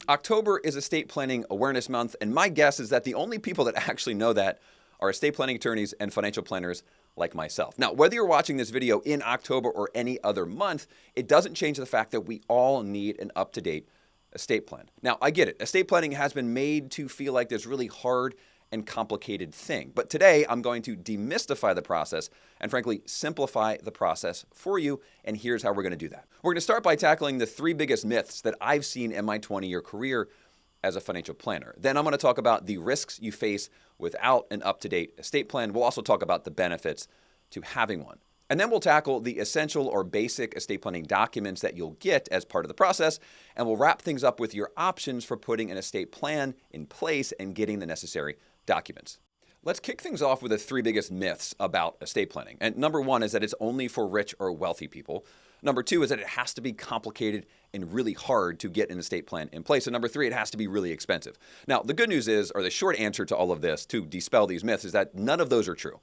October is Estate Planning Awareness Month, and my guess is that the only people that actually know that are estate planning attorneys and financial planners like myself. Now, whether you're watching this video in October or any other month, it doesn't change the fact that we all need an up-to-date estate plan. Now, I get it. Estate planning has been made to feel like this really hard and complicated thing. But today, I'm going to demystify the process and frankly, simplify the process for you. And here's how we're going to do that. We're going to start by tackling the 3 biggest myths that I've seen in my 20-year career as a financial planner. Then I'm going to talk about the risks you face without an up-to-date estate plan. We'll also talk about the benefits to having one. And then we'll tackle the essential or basic estate planning documents that you'll get as part of the process. And we'll wrap things up with your options for putting an estate plan in place and getting the necessary documents. Let's kick things off with the 3 biggest myths about estate planning. And number 1 is that it's only for rich or wealthy people. Number 2 is that it has to be complicated and really hard to get an estate plan in place. And number 3, it has to be really expensive. Now, the good news is, or the short answer to all of this to dispel these myths, is that none of those are true.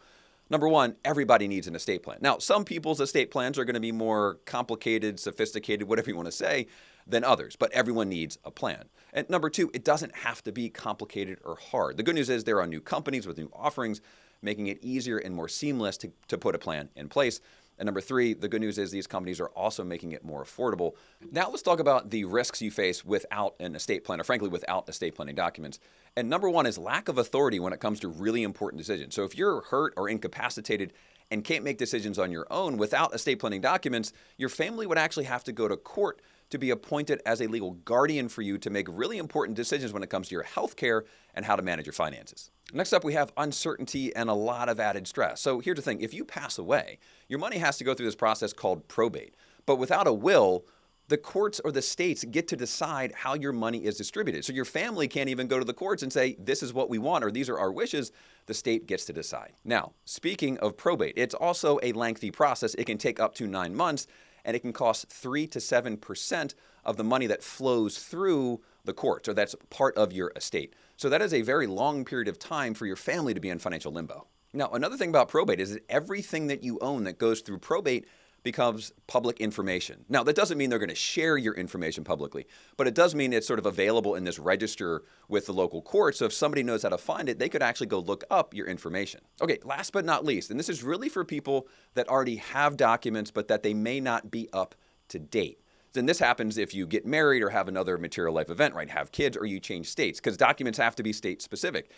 Number 1, everybody needs an estate plan. Now, some people's estate plans are going to be more complicated, sophisticated, whatever you want to say, than others, but everyone needs a plan. And number 2, it doesn't have to be complicated or hard. The good news is there are new companies with new offerings, making it easier and more seamless to put a plan in place. And number 3, the good news is these companies are also making it more affordable. Now let's talk about the risks you face without an estate plan, or frankly, without estate planning documents. And number 1 is lack of authority when it comes to really important decisions. So if you're hurt or incapacitated and can't make decisions on your own without estate planning documents, your family would actually have to go to court to be appointed as a legal guardian for you to make really important decisions when it comes to your health care and how to manage your finances. Next up, we have uncertainty and a lot of added stress. So here's the thing, if you pass away, your money has to go through this process called probate. But without a will, the courts or the states get to decide how your money is distributed. So your family can't even go to the courts and say, this is what we want, or these are our wishes. The state gets to decide. Now, speaking of probate, it's also a lengthy process. It can take up to 9 months, and it can cost 3 to 7% of the money that flows through the courts, or that's part of your estate. So that is a very long period of time for your family to be in financial limbo. Now, another thing about probate is that everything that you own that goes through probate becomes public information. Now, that doesn't mean they're going to share your information publicly, but it does mean it's sort of available in this register with the local court. So if somebody knows how to find it, they could actually go look up your information. Okay, last but not least, and this is really for people that already have documents, but that they may not be up to date. Then this happens if you get married or have another material life event, right? Have kids or you change states, because documents have to be state specific.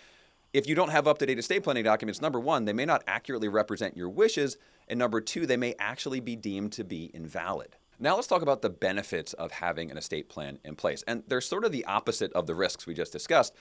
If you don't have up-to-date estate planning documents, number 1, they may not accurately represent your wishes, and number 2, they may actually be deemed to be invalid. Now let's talk about the benefits of having an estate plan in place. And they're sort of the opposite of the risks we just discussed,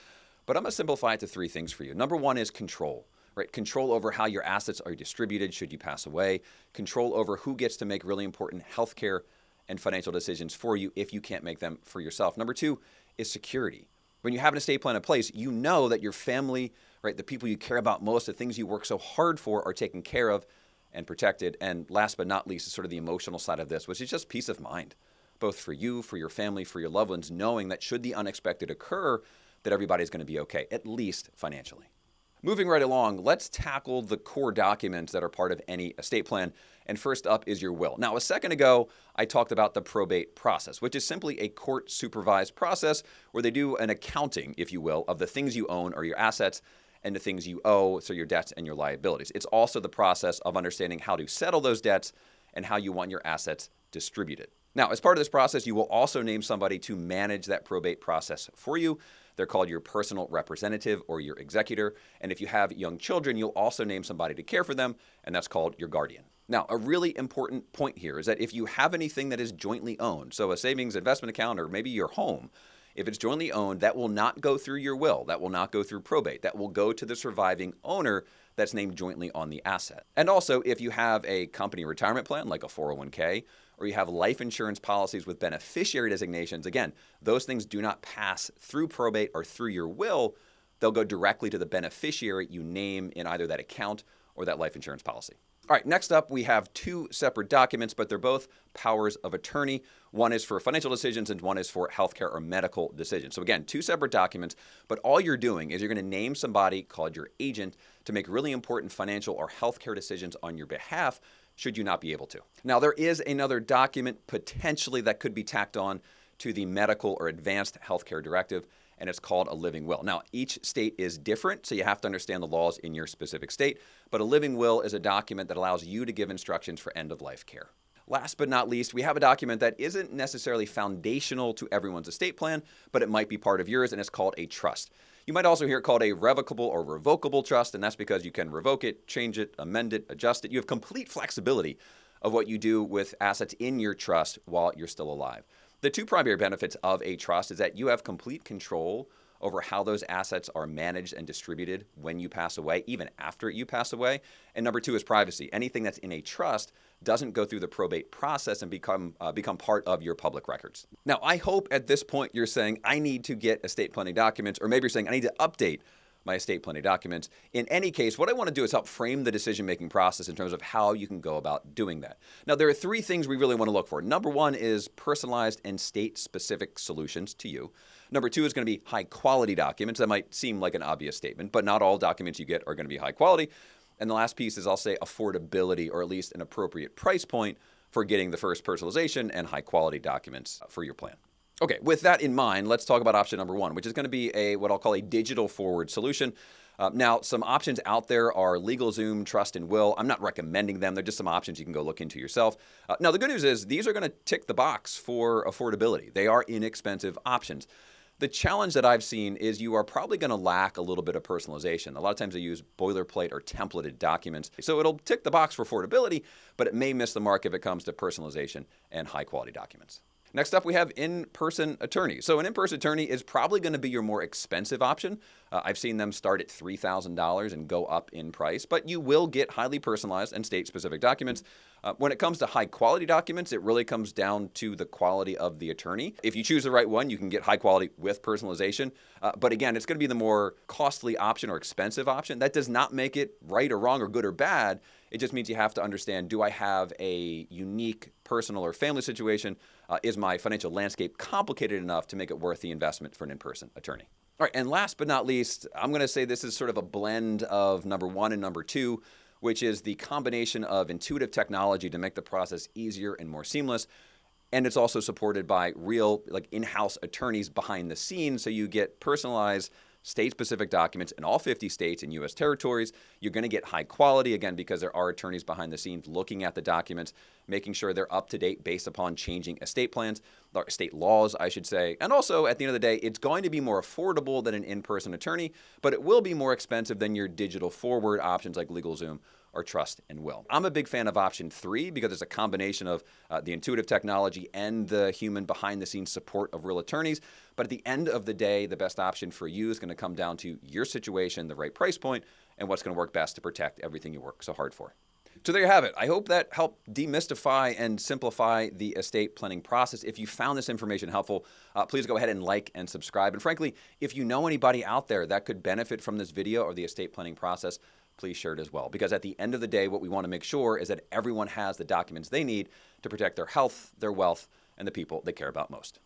but I'm going to simplify it to 3 things for you. Number 1 is control, right? Control over how your assets are distributed should you pass away, control over who gets to make really important healthcare and financial decisions for you if you can't make them for yourself. Number 2 is security. When you have an estate plan in place, you know that your family, right, the people you care about most, the things you work so hard for are taken care of and protected. And last but not least is sort of the emotional side of this, which is just peace of mind, both for you, for your family, for your loved ones, knowing that should the unexpected occur, that everybody's going to be okay, at least financially. Moving right along, let's tackle the core documents that are part of any estate plan. And first up is your will. Now, a second ago, I talked about the probate process, which is simply a court-supervised process where they do an accounting, if you will, of the things you own or your assets and the things you owe, so your debts and your liabilities. It's also the process of understanding how to settle those debts and how you want your assets distributed. Now, as part of this process, you will also name somebody to manage that probate process for you. They're called your personal representative or your executor. And if you have young children, you'll also name somebody to care for them, and that's called your guardian. Now, a really important point here is that if you have anything that is jointly owned, so a savings investment account or maybe your home, if it's jointly owned, that will not go through your will. That will not go through probate. That will go to the surviving owner that's named jointly on the asset. And also, if you have a company retirement plan like a 401k, or you have life insurance policies with beneficiary designations, again, those things do not pass through probate or through your will. They'll go directly to the beneficiary you name in either that account or that life insurance policy. All right, next up, we have 2 separate documents, but they're both powers of attorney. One is for financial decisions and one is for healthcare or medical decisions. So again, 2 separate documents, but all you're doing is you're going to name somebody called your agent to make really important financial or healthcare decisions on your behalf, should you not be able to. Now, there is another document potentially that could be tacked on to the medical or advanced healthcare directive, and it's called a living will. Now, each state is different, so you have to understand the laws in your specific state, but a living will is a document that allows you to give instructions for end-of-life care. Last but not least, we have a document that isn't necessarily foundational to everyone's estate plan, but it might be part of yours, and it's called a trust. You might also hear it called a revocable or revocable trust, and that's because you can revoke it, change it, amend it, adjust it. You have complete flexibility of what you do with assets in your trust while you're still alive. The two primary benefits of a trust is that you have complete control over how those assets are managed and distributed when you pass away, even after you pass away. And number two is privacy. Anything that's in a trust doesn't go through the probate process and become part of your public records. Now, I hope at this point you're saying, I need to get estate planning documents, or maybe you're saying, I need to update my estate planning documents. In any case, what I want to do is help frame the decision-making process in terms of how you can go about doing that. Now, there are three things we really want to look for. Number one is personalized and state-specific solutions to you. Number two is going to be high-quality documents. That might seem like an obvious statement, but not all documents you get are going to be high quality. And the last piece is, I'll say, affordability, or at least an appropriate price point for getting the first personalization and high-quality documents for your plan. Okay, with that in mind, let's talk about option number one, which is going to be what I'll call a digital forward solution. Now, some options out there are LegalZoom, Trust and Will. I'm not recommending them. They're just some options you can go look into yourself. Now, the good news is these are going to tick the box for affordability. They are inexpensive options. The challenge that I've seen is you are probably going to lack a little bit of personalization. A lot of times they use boilerplate or templated documents. So it'll tick the box for affordability, but it may miss the mark if it comes to personalization and high-quality documents. Next up, we have in-person attorney. So an in-person attorney is probably going to be your more expensive option. I've seen them start at $3,000 and go up in price, but you will get highly personalized and state-specific documents. When it comes to high-quality documents, it really comes down to the quality of the attorney. If you choose the right one, you can get high quality with personalization. But again, it's going to be the more costly option or expensive option. That does not make it right or wrong or good or bad. It just means you have to understand, do I have a unique personal or family situation? Is my financial landscape complicated enough to make it worth the investment for an in-person attorney? All right, and last but not least, I'm going to say this is sort of a blend of number one and number two, which is the combination of intuitive technology to make the process easier and more seamless. And it's also supported by real, in-house attorneys behind the scenes, so you get personalized state-specific documents in all 50 states and U.S. territories. You're going to get high quality, again, because there are attorneys behind the scenes looking at the documents, making sure they're up to date based upon changing estate plans, or state laws, I should say. And also, at the end of the day, it's going to be more affordable than an in-person attorney, but it will be more expensive than your digital forward options like LegalZoom or Trust and Will. I'm a big fan of option three because it's a combination of the intuitive technology and the human behind-the-scenes support of real attorneys. But at the end of the day, the best option for you is going to come down to your situation, the right price point, and what's going to work best to protect everything you work so hard for. So there you have it. I hope that helped demystify and simplify the estate planning process. If you found this information helpful, please go ahead and like and subscribe. And frankly, if you know anybody out there that could benefit from this video or the estate planning process, please share it as well. Because at the end of the day, what we want to make sure is that everyone has the documents they need to protect their health, their wealth, and the people they care about most.